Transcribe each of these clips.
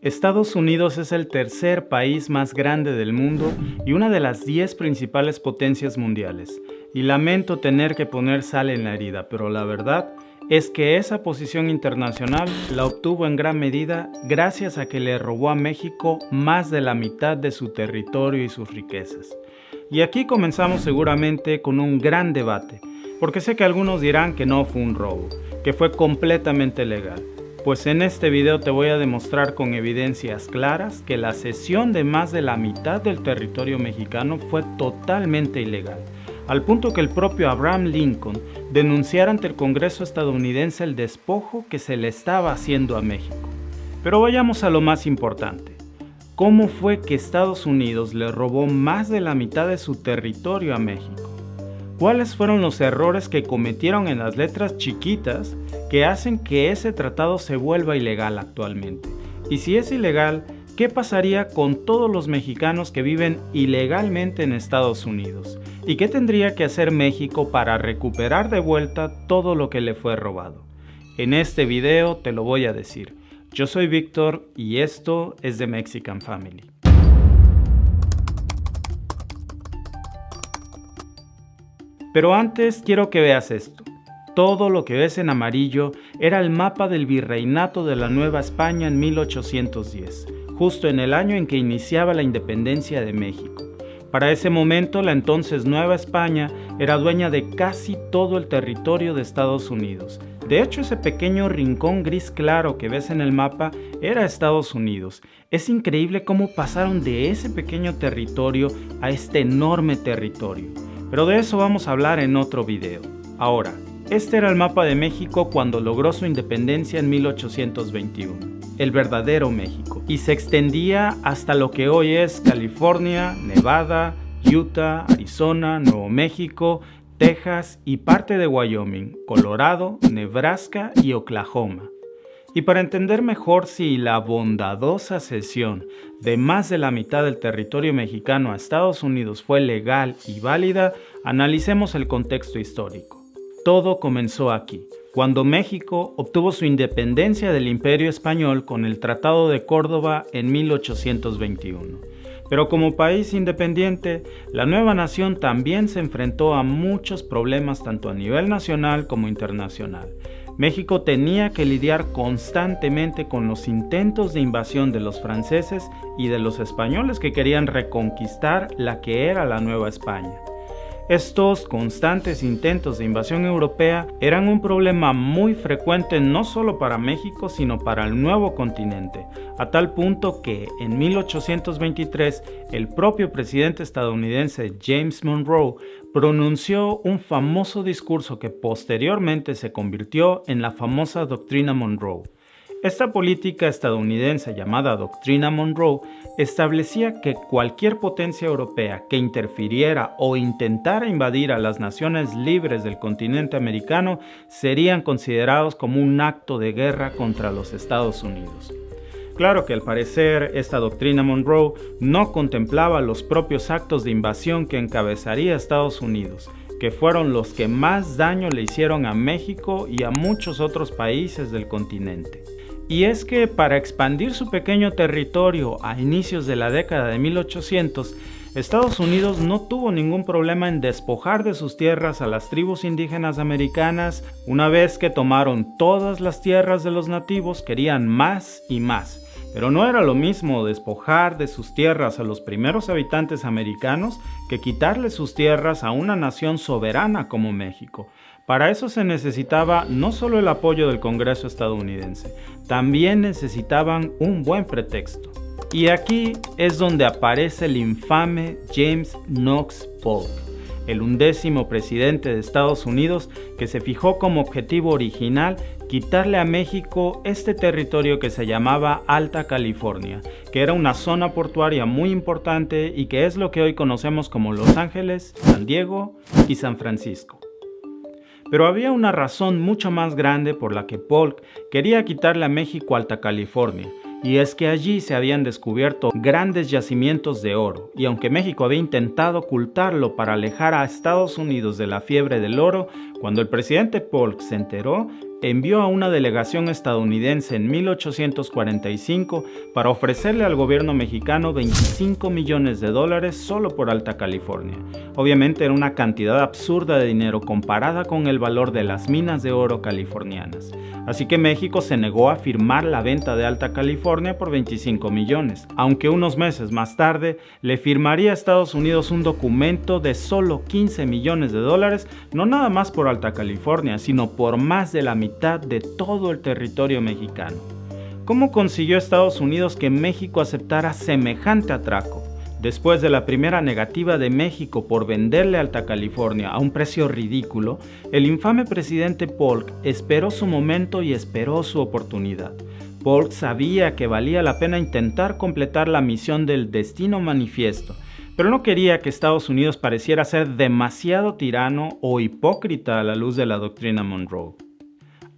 Estados Unidos es el tercer país más grande del mundo y una de las 10 principales potencias mundiales. Y lamento tener que poner sal en la herida, pero la verdad es que esa posición internacional la obtuvo en gran medida gracias a que le robó a México más de la mitad de su territorio y sus riquezas. Y aquí comenzamos seguramente con un gran debate, porque sé que algunos dirán que no fue un robo, que fue completamente legal. Pues en este video te voy a demostrar con evidencias claras que la cesión de más de la mitad del territorio mexicano fue totalmente ilegal, al punto que el propio Abraham Lincoln denunciara ante el Congreso estadounidense el despojo que se le estaba haciendo a México. Pero vayamos a lo más importante. ¿Cómo fue que Estados Unidos le robó más de la mitad de su territorio a México? ¿Cuáles fueron los errores que cometieron en las letras chiquitas que hacen que ese tratado se vuelva ilegal actualmente? Y si es ilegal, ¿qué pasaría con todos los mexicanos que viven ilegalmente en Estados Unidos? ¿Y qué tendría que hacer México para recuperar de vuelta todo lo que le fue robado? En este video te lo voy a decir. Yo soy Víctor y esto es The Mexican Family. Pero antes quiero que veas esto. Todo lo que ves en amarillo era el mapa del virreinato de la Nueva España en 1810, justo en el año en que iniciaba la independencia de México. Para ese momento, la entonces Nueva España era dueña de casi todo el territorio de Estados Unidos. De hecho, ese pequeño rincón gris claro que ves en el mapa era Estados Unidos. Es increíble cómo pasaron de ese pequeño territorio a este enorme territorio. Pero de eso vamos a hablar en otro video. Ahora, este era el mapa de México cuando logró su independencia en 1821, el verdadero México, y se extendía hasta lo que hoy es California, Nevada, Utah, Arizona, Nuevo México, Texas y parte de Wyoming, Colorado, Nebraska y Oklahoma. Y para entender mejor si la bondadosa cesión de más de la mitad del territorio mexicano a Estados Unidos fue legal y válida, analicemos el contexto histórico. Todo comenzó aquí, cuando México obtuvo su independencia del Imperio Español con el Tratado de Córdoba en 1821. Pero como país independiente, la nueva nación también se enfrentó a muchos problemas tanto a nivel nacional como internacional. México tenía que lidiar constantemente con los intentos de invasión de los franceses y de los españoles que querían reconquistar la que era la Nueva España. Estos constantes intentos de invasión europea eran un problema muy frecuente no solo para México, sino para el nuevo continente, a tal punto que en 1823 el propio presidente estadounidense James Monroe pronunció un famoso discurso que posteriormente se convirtió en la famosa Doctrina Monroe. Esta política estadounidense llamada Doctrina Monroe establecía que cualquier potencia europea que interfiriera o intentara invadir a las naciones libres del continente americano serían considerados como un acto de guerra contra los Estados Unidos. Claro que al parecer esta Doctrina Monroe no contemplaba los propios actos de invasión que encabezaría Estados Unidos, que fueron los que más daño le hicieron a México y a muchos otros países del continente. Y es que para expandir su pequeño territorio a inicios de la década de 1800, Estados Unidos no tuvo ningún problema en despojar de sus tierras a las tribus indígenas americanas. Una vez que tomaron todas las tierras de los nativos, querían más y más. Pero no era lo mismo despojar de sus tierras a los primeros habitantes americanos que quitarle sus tierras a una nación soberana como México. Para eso se necesitaba no solo el apoyo del Congreso estadounidense, también necesitaban un buen pretexto. Y aquí es donde aparece el infame James Knox Polk, el 11º presidente de Estados Unidos, que se fijó como objetivo original quitarle a México este territorio que se llamaba Alta California, que era una zona portuaria muy importante y que es lo que hoy conocemos como Los Ángeles, San Diego y San Francisco. Pero había una razón mucho más grande por la que Polk quería quitarle a México Alta California, y es que allí se habían descubierto grandes yacimientos de oro, y aunque México había intentado ocultarlo para alejar a Estados Unidos de la fiebre del oro, cuando el presidente Polk se enteró, envió a una delegación estadounidense en 1845 para ofrecerle al gobierno mexicano $25 millones solo por Alta California. Obviamente era una cantidad absurda de dinero comparada con el valor de las minas de oro californianas. Así que México se negó a firmar la venta de Alta California por 25 millones, aunque unos meses más tarde le firmaría a Estados Unidos un documento de solo $15 millones, no nada más por Alta California, sino por más de la mitad de todo el territorio mexicano. ¿Cómo consiguió Estados Unidos que México aceptara semejante atraco? Después de la primera negativa de México por venderle Alta California a un precio ridículo, el infame presidente Polk esperó su momento y esperó su oportunidad. Polk sabía que valía la pena intentar completar la misión del Destino Manifiesto, pero no quería que Estados Unidos pareciera ser demasiado tirano o hipócrita a la luz de la doctrina Monroe.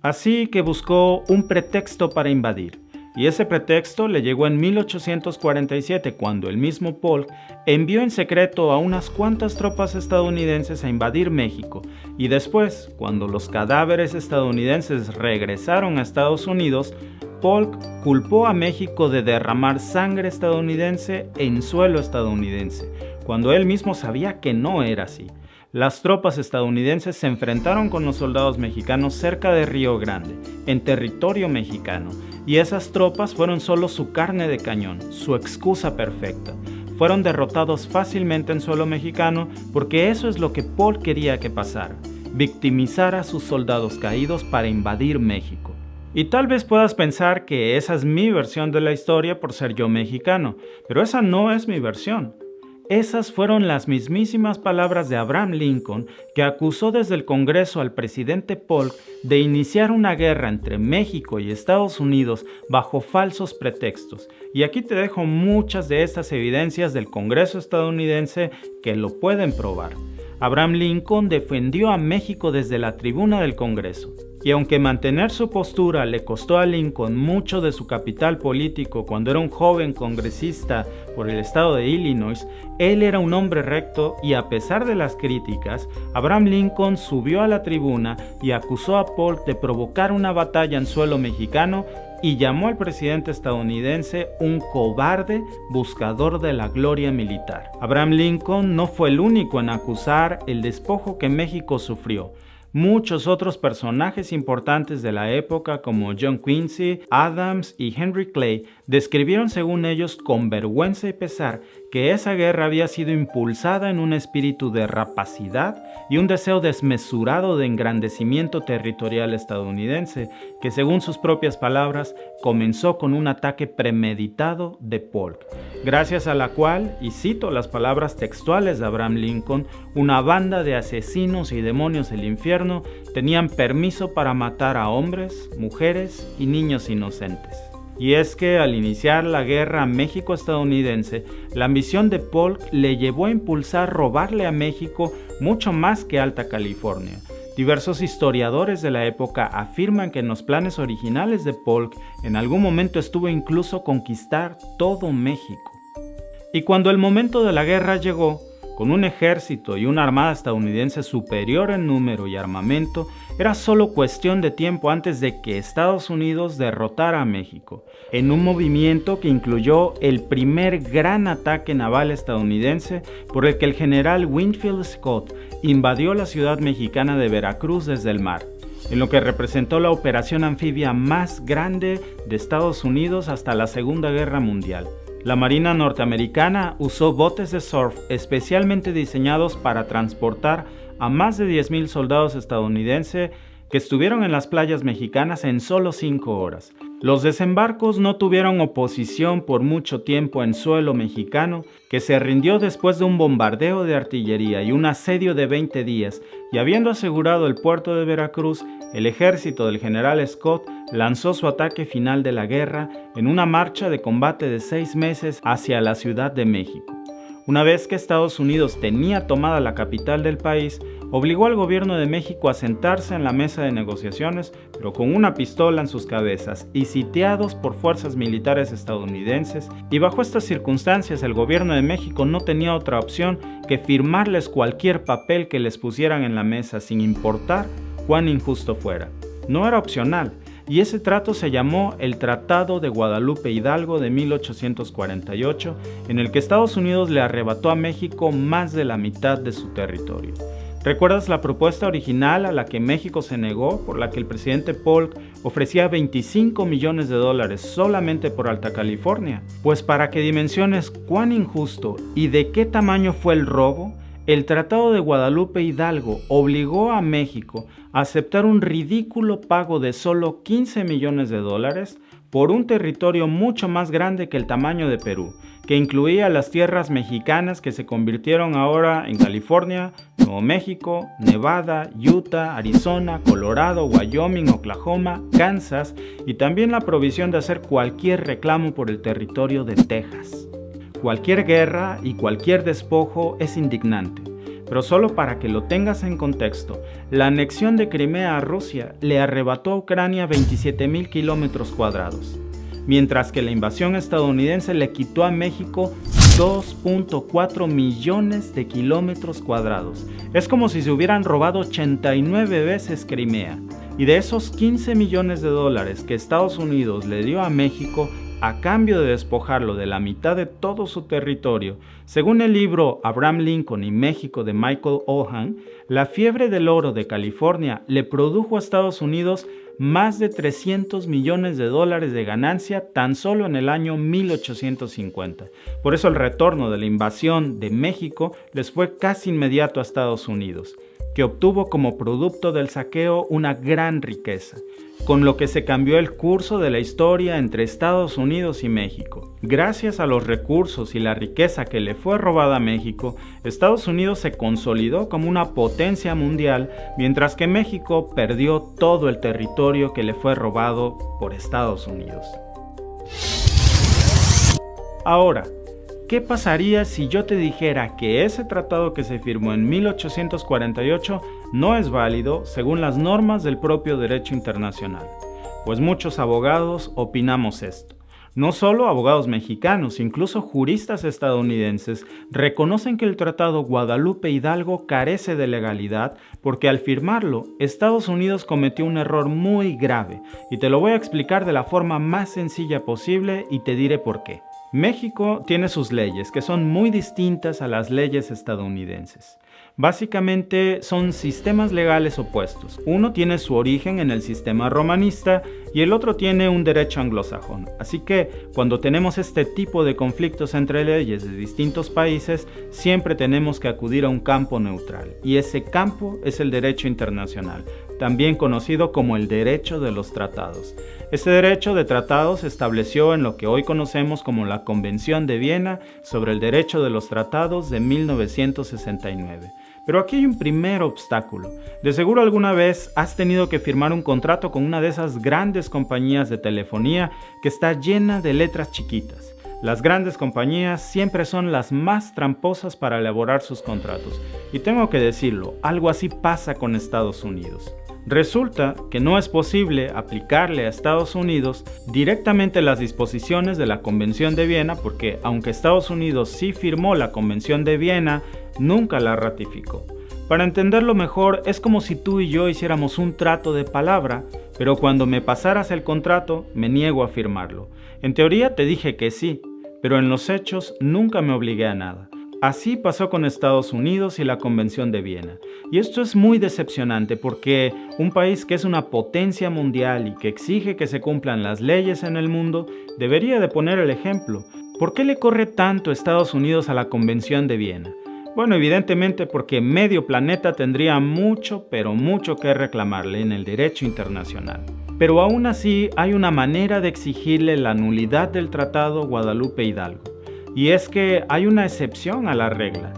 Así que buscó un pretexto para invadir, y ese pretexto le llegó en 1847 cuando el mismo Polk envió en secreto a unas cuantas tropas estadounidenses a invadir México, y después, cuando los cadáveres estadounidenses regresaron a Estados Unidos, Polk culpó a México de derramar sangre estadounidense en suelo estadounidense, cuando él mismo sabía que no era así. Las tropas estadounidenses se enfrentaron con los soldados mexicanos cerca de Río Grande, en territorio mexicano, y esas tropas fueron solo su carne de cañón, su excusa perfecta. Fueron derrotados fácilmente en suelo mexicano porque eso es lo que Polk quería que pasara, victimizar a sus soldados caídos para invadir México. Y tal vez puedas pensar que esa es mi versión de la historia por ser yo mexicano, pero esa no es mi versión. Esas fueron las mismísimas palabras de Abraham Lincoln, que acusó desde el Congreso al presidente Polk de iniciar una guerra entre México y Estados Unidos bajo falsos pretextos. Y aquí te dejo muchas de estas evidencias del Congreso estadounidense que lo pueden probar. Abraham Lincoln defendió a México desde la tribuna del Congreso. Y aunque mantener su postura le costó a Lincoln mucho de su capital político cuando era un joven congresista por el estado de Illinois, él era un hombre recto y a pesar de las críticas, Abraham Lincoln subió a la tribuna y acusó a Polk de provocar una batalla en suelo mexicano y llamó al presidente estadounidense un cobarde buscador de la gloria militar. Abraham Lincoln no fue el único en acusar el despojo que México sufrió. Muchos otros personajes importantes de la época como John Quincy, Adams y Henry Clay describieron según ellos con vergüenza y pesar que esa guerra había sido impulsada en un espíritu de rapacidad y un deseo desmesurado de engrandecimiento territorial estadounidense, que según sus propias palabras comenzó con un ataque premeditado de Polk, gracias a la cual, y cito las palabras textuales de Abraham Lincoln, una banda de asesinos y demonios del infierno tenían permiso para matar a hombres, mujeres y niños inocentes. Y es que al iniciar la guerra México-estadounidense, la ambición de Polk le llevó a impulsar robarle a México mucho más que Alta California. Diversos historiadores de la época afirman que en los planes originales de Polk en algún momento estuvo incluso conquistar todo México. Y cuando el momento de la guerra llegó, con un ejército y una armada estadounidense superior en número y armamento, era solo cuestión de tiempo antes de que Estados Unidos derrotara a México, en un movimiento que incluyó el primer gran ataque naval estadounidense por el que el general Winfield Scott invadió la ciudad mexicana de Veracruz desde el mar, en lo que representó la operación anfibia más grande de Estados Unidos hasta la Segunda Guerra Mundial. La Marina norteamericana usó botes de surf especialmente diseñados para transportar a más de 10,000 soldados estadounidenses que estuvieron en las playas mexicanas en solo 5 horas. Los desembarcos no tuvieron oposición por mucho tiempo en suelo mexicano, que se rindió después de un bombardeo de artillería y un asedio de 20 días, y habiendo asegurado el puerto de Veracruz, el ejército del general Scott lanzó su ataque final de la guerra en una marcha de combate de 6 meses hacia la Ciudad de México. Una vez que Estados Unidos tenía tomada la capital del país, obligó al gobierno de México a sentarse en la mesa de negociaciones, pero con una pistola en sus cabezas y sitiados por fuerzas militares estadounidenses, y bajo estas circunstancias el gobierno de México no tenía otra opción que firmarles cualquier papel que les pusieran en la mesa sin importar cuán injusto fuera. no era opcional, y ese trato se llamó el Tratado de Guadalupe Hidalgo de 1848, en el que Estados Unidos le arrebató a México más de la mitad de su territorio. ¿Recuerdas la propuesta original a la que México se negó, por la que el presidente Polk ofrecía $25 millones solamente por Alta California? Pues para que dimensiones cuán injusto y de qué tamaño fue el robo, el Tratado de Guadalupe Hidalgo obligó a México a aceptar un ridículo pago de solo $15 millones por un territorio mucho más grande que el tamaño de Perú, que incluía las tierras mexicanas que se convirtieron ahora en California, Nuevo México, Nevada, Utah, Arizona, Colorado, Wyoming, Oklahoma, Kansas y también la provisión de hacer cualquier reclamo por el territorio de Texas. Cualquier guerra y cualquier despojo es indignante, pero solo para que lo tengas en contexto, la anexión de Crimea a Rusia le arrebató a Ucrania 27,000 kilómetros cuadrados, mientras que la invasión estadounidense le quitó a México 2.4 millones de kilómetros cuadrados. Es como si se hubieran robado 89 veces Crimea. Y de esos $15 millones que Estados Unidos le dio a México, a cambio de despojarlo de la mitad de todo su territorio, según el libro Abraham Lincoln y México de Michael Ohan, la fiebre del oro de California le produjo a Estados Unidos más de $300 millones de ganancia tan solo en el año 1850. Por eso el retorno de la invasión de México les fue casi inmediato a Estados Unidos, que obtuvo como producto del saqueo una gran riqueza, con lo que se cambió el curso de la historia entre Estados Unidos y México. Gracias a los recursos y la riqueza que le fue robada a México, Estados Unidos se consolidó como una potencia mundial, mientras que México perdió todo el territorio que le fue robado por Estados Unidos. Ahora, ¿qué pasaría si yo te dijera que ese tratado que se firmó en 1848 no es válido según las normas del propio derecho internacional? Pues muchos abogados opinamos esto. No solo abogados mexicanos, incluso juristas estadounidenses reconocen que el Tratado Guadalupe Hidalgo carece de legalidad porque al firmarlo, Estados Unidos cometió un error muy grave, y te lo voy a explicar de la forma más sencilla posible y te diré por qué. México tiene sus leyes, que son muy distintas a las leyes estadounidenses. Básicamente son sistemas legales opuestos. Uno tiene su origen en el sistema romanista y el otro tiene un derecho anglosajón. Así que cuando tenemos este tipo de conflictos entre leyes de distintos países, siempre tenemos que acudir a un campo neutral. Y ese campo es el derecho internacional, también conocido como el derecho de los tratados. Este derecho de tratados se estableció en lo que hoy conocemos como la Convención de Viena sobre el Derecho de los Tratados de 1969. Pero aquí hay un primer obstáculo. De seguro alguna vez has tenido que firmar un contrato con una de esas grandes compañías de telefonía que está llena de letras chiquitas. Las grandes compañías siempre son las más tramposas para elaborar sus contratos. Y tengo que decirlo, algo así pasa con Estados Unidos. Resulta que no es posible aplicarle a Estados Unidos directamente las disposiciones de la Convención de Viena porque, aunque Estados Unidos sí firmó la Convención de Viena, nunca la ratificó. Para entenderlo mejor, es como si tú y yo hiciéramos un trato de palabra, pero cuando me pasaras el contrato, me niego a firmarlo. En teoría te dije que sí, pero en los hechos nunca me obligué a nada. Así pasó con Estados Unidos y la Convención de Viena. Y esto es muy decepcionante porque un país que es una potencia mundial y que exige que se cumplan las leyes en el mundo, debería de poner el ejemplo. ¿Por qué le corre tanto Estados Unidos a la Convención de Viena? Bueno, evidentemente porque medio planeta tendría mucho, pero mucho que reclamarle en el derecho internacional. Pero aún así hay una manera de exigirle la nulidad del Tratado Guadalupe Hidalgo. Y es que hay una excepción a la regla.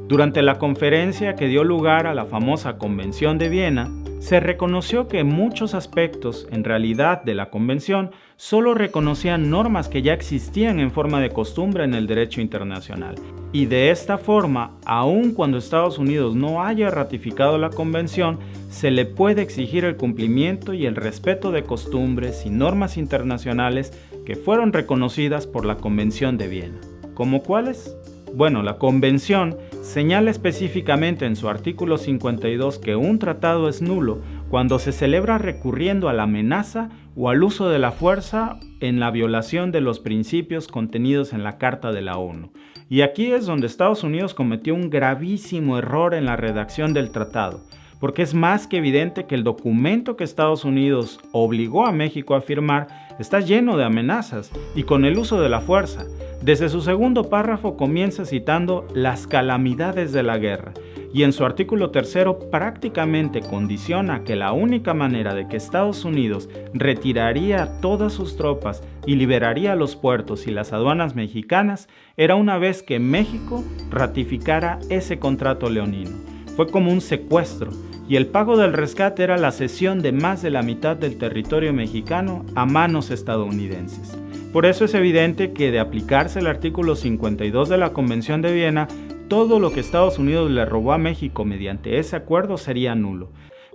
Durante la conferencia que dio lugar a la famosa Convención de Viena, se reconoció que muchos aspectos, en realidad, de la Convención solo reconocían normas que ya existían en forma de costumbre en el derecho internacional. Y de esta forma, aun cuando Estados Unidos no haya ratificado la Convención, se le puede exigir el cumplimiento y el respeto de costumbres y normas internacionales que fueron reconocidas por la Convención de Viena. ¿Cómo cuáles? Bueno, la Convención señala específicamente en su artículo 52 que un tratado es nulo cuando se celebra recurriendo a la amenaza o al uso de la fuerza en la violación de los principios contenidos en la Carta de la ONU. Y aquí es donde Estados Unidos cometió un gravísimo error en la redacción del tratado, porque es más que evidente que el documento que Estados Unidos obligó a México a firmar está lleno de amenazas y con el uso de la fuerza. Desde su segundo párrafo comienza citando las calamidades de la guerra y en su artículo 3 prácticamente condiciona que la única manera de que Estados Unidos retiraría todas sus tropas y liberaría los puertos y las aduanas mexicanas era una vez que México ratificara ese contrato leonino. Fue como un secuestro y el pago del rescate era la cesión de más de la mitad del territorio mexicano a manos estadounidenses. Por eso es evidente que de aplicarse el artículo 52 de la Convención de Viena, todo lo que Estados Unidos le robó a México mediante ese acuerdo sería nulo.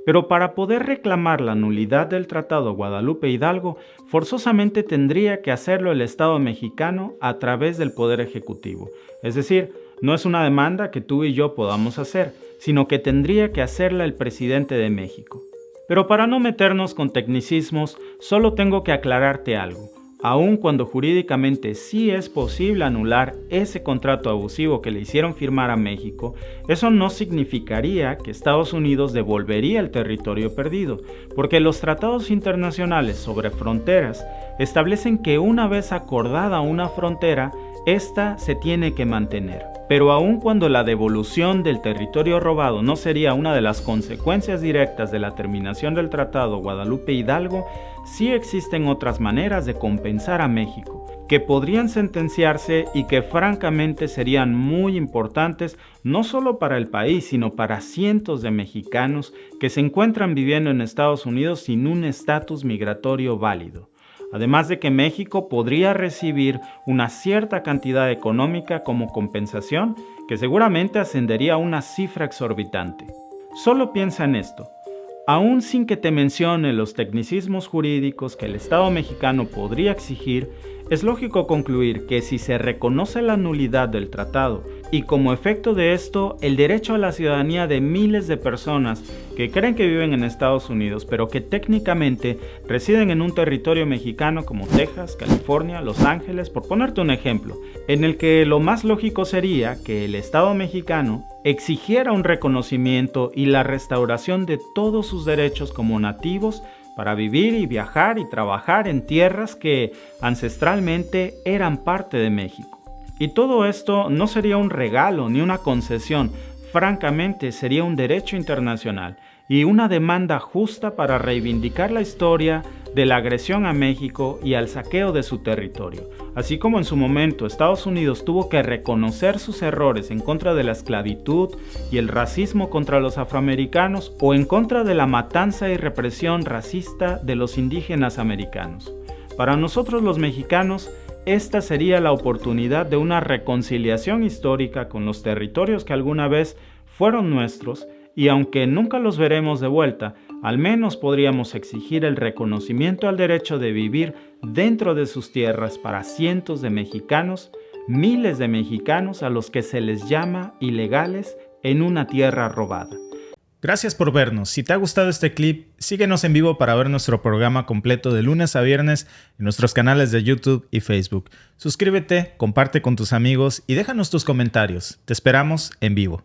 Pero para poder reclamar la nulidad del Tratado Guadalupe Hidalgo, forzosamente tendría que hacerlo el Estado mexicano a través del Poder Ejecutivo. Es decir, no es una demanda que tú y yo podamos hacer, sino que tendría que hacerla el presidente de México. Pero para no meternos con tecnicismos, solo tengo que aclararte algo. Aun cuando jurídicamente sí es posible anular ese contrato abusivo que le hicieron firmar a México, eso no significaría que Estados Unidos devolvería el territorio perdido, porque los tratados internacionales sobre fronteras establecen que una vez acordada una frontera, esta se tiene que mantener. Pero aun cuando la devolución del territorio robado no sería una de las consecuencias directas de la terminación del Tratado Guadalupe Hidalgo, sí existen otras maneras de compensar a México, que podrían sentenciarse y que francamente serían muy importantes no solo para el país, sino para cientos de mexicanos que se encuentran viviendo en Estados Unidos sin un estatus migratorio válido. Además de que México podría recibir una cierta cantidad económica como compensación que seguramente ascendería a una cifra exorbitante. Solo piensa en esto. Aún sin que te mencione los tecnicismos jurídicos que el Estado mexicano podría exigir, es lógico concluir que si se reconoce la nulidad del tratado y como efecto de esto el derecho a la ciudadanía de miles de personas que creen que viven en Estados Unidos pero que técnicamente residen en un territorio mexicano como Texas, California, Los Ángeles, por ponerte un ejemplo, en el que lo más lógico sería que el Estado mexicano exigiera un reconocimiento y la restauración de todos sus derechos como nativos para vivir y viajar y trabajar en tierras que ancestralmente eran parte de México. Y todo esto no sería un regalo ni una concesión, francamente sería un derecho internacional y una demanda justa para reivindicar la historia de la agresión a México y al saqueo de su territorio. Así como en su momento Estados Unidos tuvo que reconocer sus errores en contra de la esclavitud y el racismo contra los afroamericanos o en contra de la matanza y represión racista de los indígenas americanos. Para nosotros los mexicanos, esta sería la oportunidad de una reconciliación histórica con los territorios que alguna vez fueron nuestros y aunque nunca los veremos de vuelta, al menos podríamos exigir el reconocimiento al derecho de vivir dentro de sus tierras para cientos de mexicanos, miles de mexicanos a los que se les llama ilegales en una tierra robada. Gracias por vernos. Si te ha gustado este clip, síguenos en vivo para ver nuestro programa completo de lunes a viernes en nuestros canales de YouTube y Facebook. Suscríbete, comparte con tus amigos y déjanos tus comentarios. Te esperamos en vivo.